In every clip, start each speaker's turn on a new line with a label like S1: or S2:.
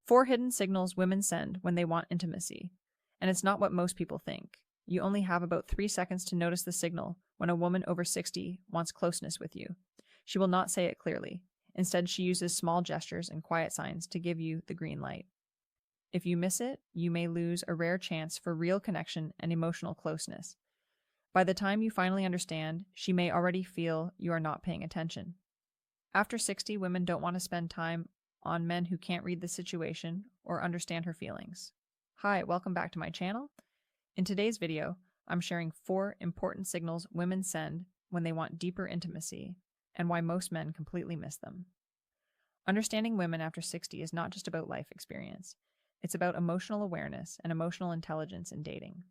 S1: 4 hidden signals women send when they want intimacy. And it's not what most people think. You only have about 3 seconds to notice the signal when a woman over 60 wants closeness with you. She will not say it clearly. Instead, she uses small gestures and quiet signs to give you the green light. If you miss it, you may lose a rare chance for real connection and emotional closeness. By the time you finally understand, she may already feel you are not paying attention. After 60, women don't want to spend time on men who can't read the situation or understand her feelings. Hi, welcome back to my channel. In today's video, I'm sharing 4 important signals women send when they want deeper intimacy and why most men completely miss them. Understanding women after 60 is not just about life experience. It's about emotional awareness and emotional intelligence in dating.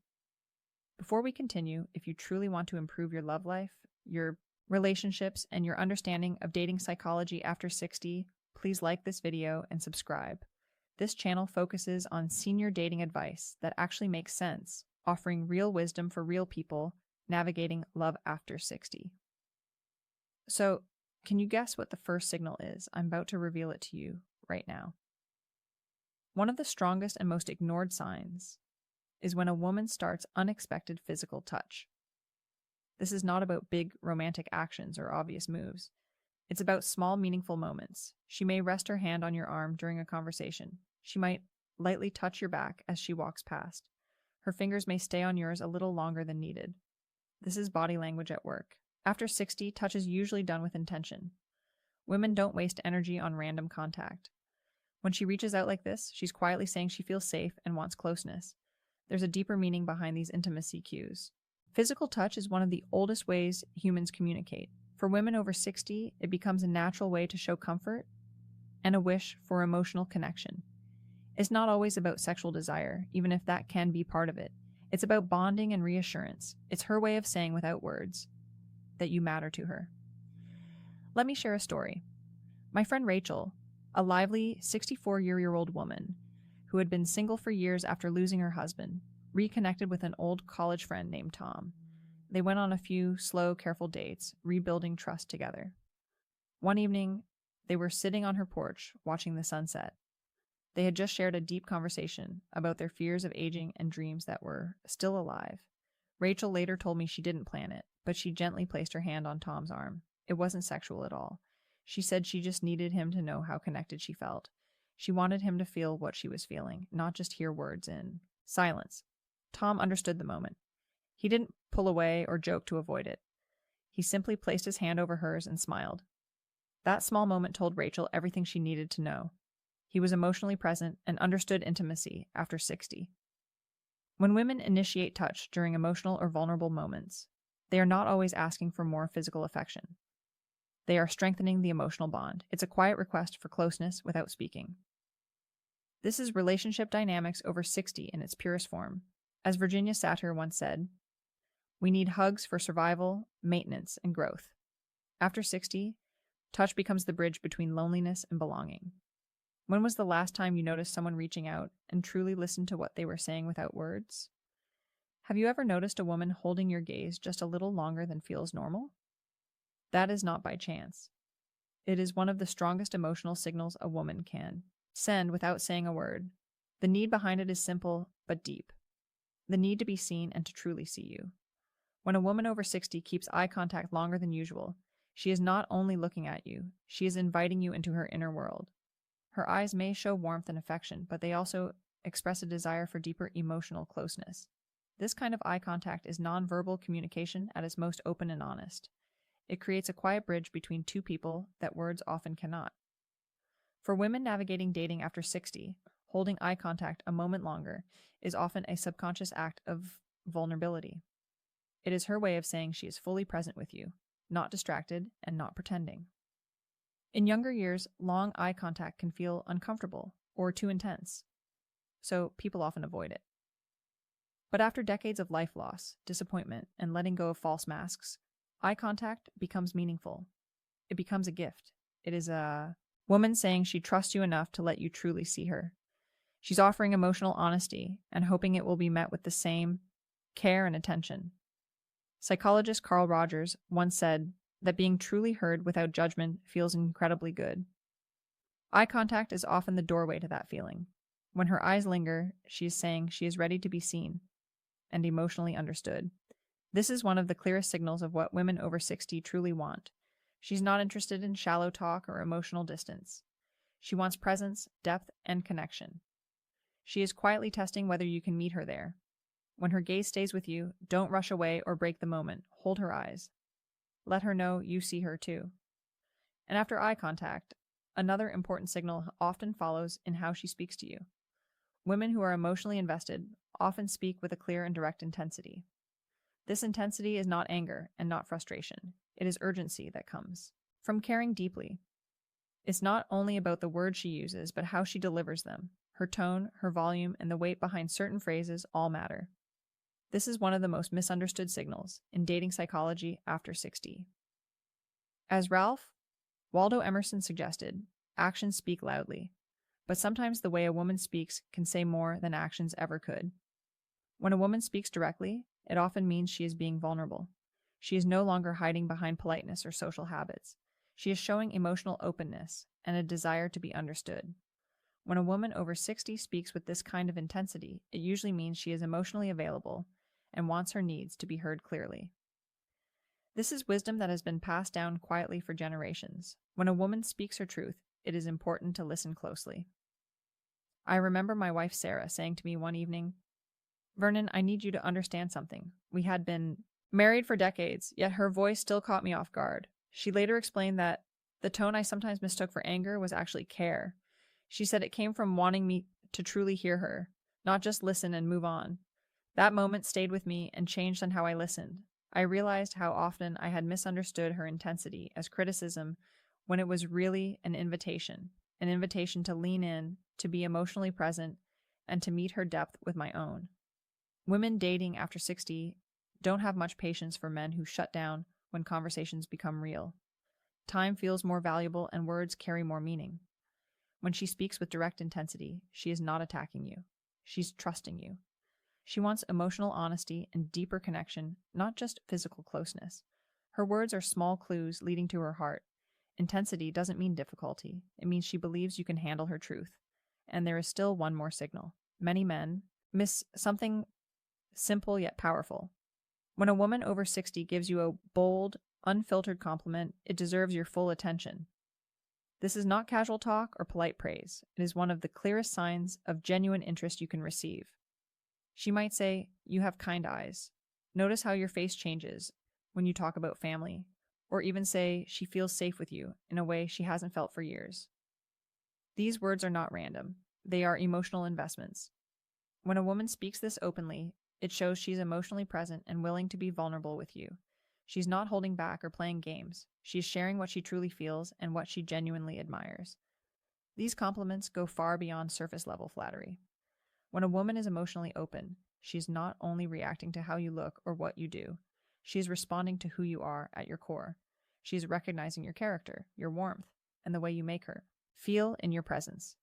S1: Before we continue, if you truly want to improve your love life, your relationships, and your understanding of dating psychology after 60, please like this video and subscribe. This channel focuses on senior dating advice that actually makes sense, offering real wisdom for real people navigating love after 60. So, can you guess what the first signal is? I'm about to reveal it to you right now. One of the strongest and most ignored signs is when a woman starts unexpected physical touch. This is not about big romantic actions or obvious moves. It's about small, meaningful moments. She may rest her hand on your arm during a conversation. She might lightly touch your back as she walks past. Her fingers may stay on yours a little longer than needed. This is body language at work. After 60, touch is usually done with intention. Women don't waste energy on random contact. When she reaches out like this, she's quietly saying she feels safe and wants closeness. There's a deeper meaning behind these intimacy cues. Physical touch is one of the oldest ways humans communicate. For women over 60, it becomes a natural way to show comfort and a wish for emotional connection. It's not always about sexual desire, even if that can be part of it. It's about bonding and reassurance. It's her way of saying without words that you matter to her. Let me share a story. My friend Rachel, a lively 64-year-old woman who had been single for years after losing her husband, reconnected with an old college friend named Tom. They went on a few slow, careful dates, rebuilding trust together. One evening, they were sitting on her porch, watching the sunset. They had just shared a deep conversation about their fears of aging and dreams that were still alive. Rachel later told me she didn't plan it, but she gently placed her hand on Tom's arm. It wasn't sexual at all. She said she just needed him to know how connected she felt. She wanted him to feel what she was feeling, not just hear words in silence. Tom understood the moment. He didn't pull away or joke to avoid it. He simply placed his hand over hers and smiled. That small moment told Rachel everything she needed to know. He was emotionally present and understood intimacy after 60. When women initiate touch during emotional or vulnerable moments, they are not always asking for more physical affection. They are strengthening the emotional bond. It's a quiet request for closeness without speaking. This is relationship dynamics over 60 in its purest form. As Virginia Satir once said, "We need hugs for survival, maintenance, and growth." After 60, touch becomes the bridge between loneliness and belonging. When was the last time you noticed someone reaching out and truly listened to what they were saying without words? Have you ever noticed a woman holding your gaze just a little longer than feels normal? That is not by chance. It is one of the strongest emotional signals a woman can send without saying a word. The need behind it is simple but deep. The need to be seen and to truly see you. When a woman over 60 keeps eye contact longer than usual, she is not only looking at you, she is inviting you into her inner world. Her eyes may show warmth and affection, but they also express a desire for deeper emotional closeness. This kind of eye contact is nonverbal communication at its most open and honest. It creates a quiet bridge between two people that words often cannot. For women navigating dating after 60, holding eye contact a moment longer is often a subconscious act of vulnerability. It is her way of saying she is fully present with you, not distracted and not pretending. In younger years, long eye contact can feel uncomfortable or too intense, so people often avoid it. But after decades of life loss, disappointment, and letting go of false masks, eye contact becomes meaningful. It becomes a gift. It is a woman saying she trusts you enough to let you truly see her. She's offering emotional honesty and hoping it will be met with the same care and attention. Psychologist Carl Rogers once said that being truly heard without judgment feels incredibly good. Eye contact is often the doorway to that feeling. When her eyes linger, she is saying she is ready to be seen and emotionally understood. This is one of the clearest signals of what women over 60 truly want. She's not interested in shallow talk or emotional distance. She wants presence, depth, and connection. She is quietly testing whether you can meet her there. When her gaze stays with you, don't rush away or break the moment. Hold her eyes. Let her know you see her too. And after eye contact, another important signal often follows in how she speaks to you. Women who are emotionally invested often speak with a clear and direct intensity. This intensity is not anger and not frustration. It is urgency that comes from caring deeply. It's not only about the words she uses, but how she delivers them. Her tone, her volume, and the weight behind certain phrases all matter. This is one of the most misunderstood signals in dating psychology after 60. As Ralph Waldo Emerson suggested, actions speak loudly, but sometimes the way a woman speaks can say more than actions ever could. When a woman speaks directly, it often means she is being vulnerable. She is no longer hiding behind politeness or social habits. She is showing emotional openness and a desire to be understood. When a woman over 60 speaks with this kind of intensity, it usually means she is emotionally available and wants her needs to be heard clearly. This is wisdom that has been passed down quietly for generations. When a woman speaks her truth, it is important to listen closely. I remember my wife Sarah saying to me one evening, "Vernon, I need you to understand something. We had been married for decades, yet her voice still caught me off guard." She later explained that the tone I sometimes mistook for anger was actually care. She said it came from wanting me to truly hear her, not just listen and move on. That moment stayed with me and changed on how I listened. I realized how often I had misunderstood her intensity as criticism when it was really an invitation to lean in, to be emotionally present, and to meet her depth with my own. Women dating after 60 don't have much patience for men who shut down when conversations become real. Time feels more valuable and words carry more meaning. When she speaks with direct intensity, she is not attacking you. She's trusting you. She wants emotional honesty and deeper connection, not just physical closeness. Her words are small clues leading to her heart. Intensity doesn't mean difficulty. It means she believes you can handle her truth. And there is still one more signal. Many men miss something simple yet powerful. When a woman over 60 gives you a bold, unfiltered compliment, it deserves your full attention. This is not casual talk or polite praise. It is one of the clearest signs of genuine interest you can receive. She might say, "You have kind eyes. Notice how your face changes when you talk about family." Or even say she feels safe with you in a way she hasn't felt for years. These words are not random. They are emotional investments. When a woman speaks this openly, it shows she's emotionally present and willing to be vulnerable with you. She's not holding back or playing games. She's sharing what she truly feels and what she genuinely admires. These compliments go far beyond surface-level flattery. When a woman is emotionally open, she's not only reacting to how you look or what you do, she is responding to who you are at your core. She is recognizing your character, your warmth, and the way you make her feel in your presence.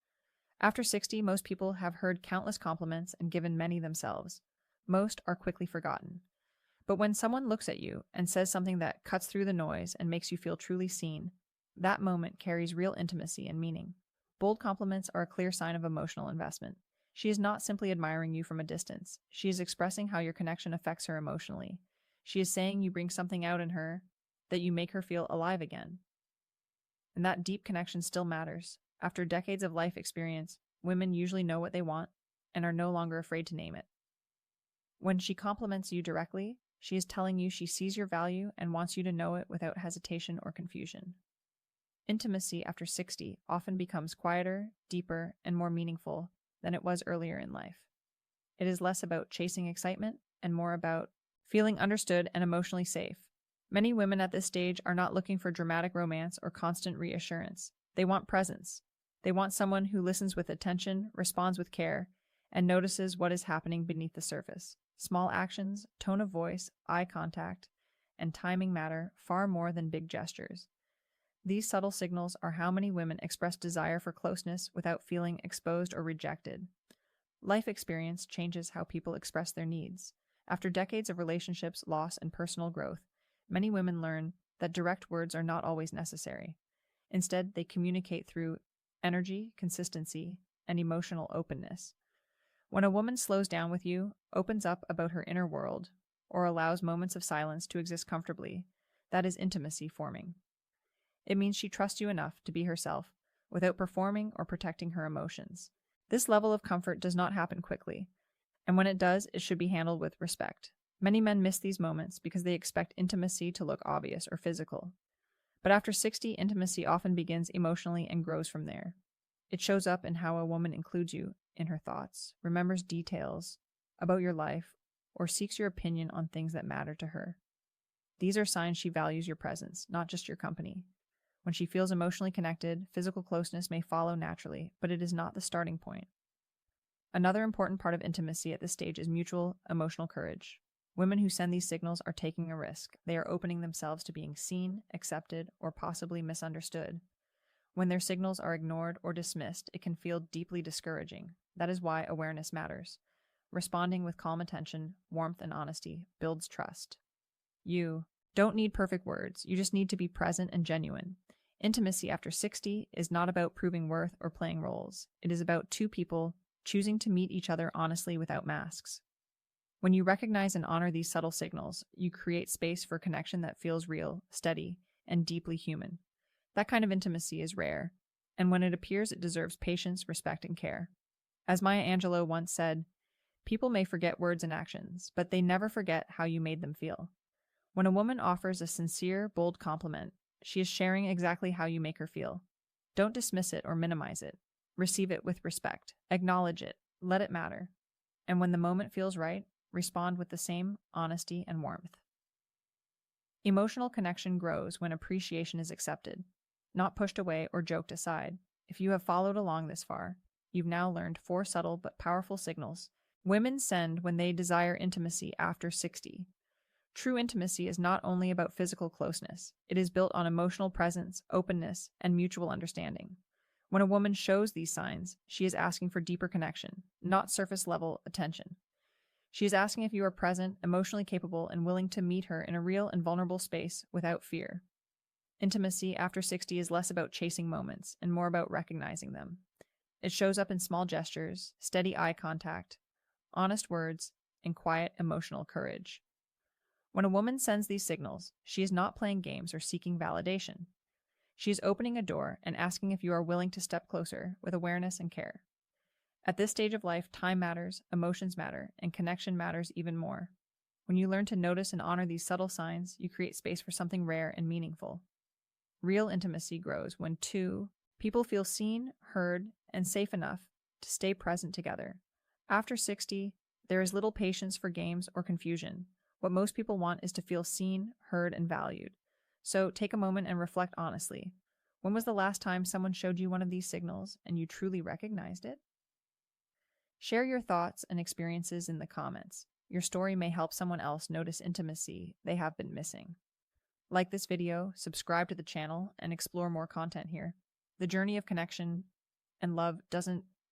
S1: After 60, most people have heard countless compliments and given many themselves. Most are quickly forgotten. But when someone looks at you and says something that cuts through the noise and makes you feel truly seen, that moment carries real intimacy and meaning. Bold compliments are a clear sign of emotional investment. She is not simply admiring you from a distance. She is expressing how your connection affects her emotionally. She is saying you bring something out in her, that you make her feel alive again. And that deep connection still matters. After decades of life experience, women usually know what they want and are no longer afraid to name it. When she compliments you directly, she is telling you she sees your value and wants you to know it without hesitation or confusion. Intimacy after 60 often becomes quieter, deeper, and more meaningful than it was earlier in life. It is less about chasing excitement and more about feeling understood and emotionally safe. Many women at this stage are not looking for dramatic romance or constant reassurance. They want presence. They want someone who listens with attention, responds with care, and notices what is happening beneath the surface. Small actions, tone of voice, eye contact, and timing matter far more than big gestures. These subtle signals are how many women express desire for closeness without feeling exposed or rejected. Life experience changes how people express their needs. After decades of relationships, loss, and personal growth, many women learn that direct words are not always necessary. Instead, they communicate through energy, consistency, and emotional openness. When a woman slows down with you, opens up about her inner world, or allows moments of silence to exist comfortably, that is intimacy forming. It means she trusts you enough to be herself without performing or protecting her emotions. This level of comfort does not happen quickly, and when it does, it should be handled with respect. Many men miss these moments because they expect intimacy to look obvious or physical. But after 60, intimacy often begins emotionally and grows from there. It shows up in how a woman includes you in her thoughts, remembers details about your life, or seeks your opinion on things that matter to her. These are signs she values your presence, not just your company. When she feels emotionally connected, physical closeness may follow naturally, but it is not the starting point. Another important part of intimacy at this stage is mutual emotional courage. Women who send these signals are taking a risk. They are opening themselves to being seen, accepted, or possibly misunderstood. When their signals are ignored or dismissed, it can feel deeply discouraging. That is why awareness matters. Responding with calm attention, warmth, and honesty builds trust. You don't need perfect words. You just need to be present and genuine. Intimacy after 60 is not about proving worth or playing roles. It is about two people choosing to meet each other honestly without masks. When you recognize and honor these subtle signals, you create space for connection that feels real, steady, and deeply human. That kind of intimacy is rare, and when it appears, it deserves patience, respect, and care. As Maya Angelou once said, "People may forget words and actions, but they never forget how you made them feel." When a woman offers a sincere, bold compliment, she is sharing exactly how you make her feel. Don't dismiss it or minimize it. Receive it with respect. Acknowledge it. Let it matter. And when the moment feels right, respond with the same honesty and warmth. Emotional connection grows when appreciation is accepted, not pushed away or joked aside. If you have followed along this far, you've now learned 4 subtle but powerful signals women send when they desire intimacy after 60. True intimacy is not only about physical closeness. It is built on emotional presence, openness, and mutual understanding. When a woman shows these signs, she is asking for deeper connection, not surface-level attention. She is asking if you are present, emotionally capable, and willing to meet her in a real and vulnerable space without fear. Intimacy after 60 is less about chasing moments and more about recognizing them. It shows up in small gestures, steady eye contact, honest words, and quiet emotional courage. When a woman sends these signals, she is not playing games or seeking validation. She is opening a door and asking if you are willing to step closer with awareness and care. At this stage of life, time matters, emotions matter, and connection matters even more. When you learn to notice and honor these subtle signs, you create space for something rare and meaningful. Real intimacy grows when 2 people feel seen, heard, and safe enough to stay present together. After 60, there is little patience for games or confusion. What most people want is to feel seen, heard, and valued. So take a moment and reflect honestly. When was the last time someone showed you one of these signals and you truly recognized it? Share your thoughts and experiences in the comments. Your story may help someone else notice intimacy they have been missing. Like this video, subscribe to the channel, and explore more content here. The journey of connection and love doesn't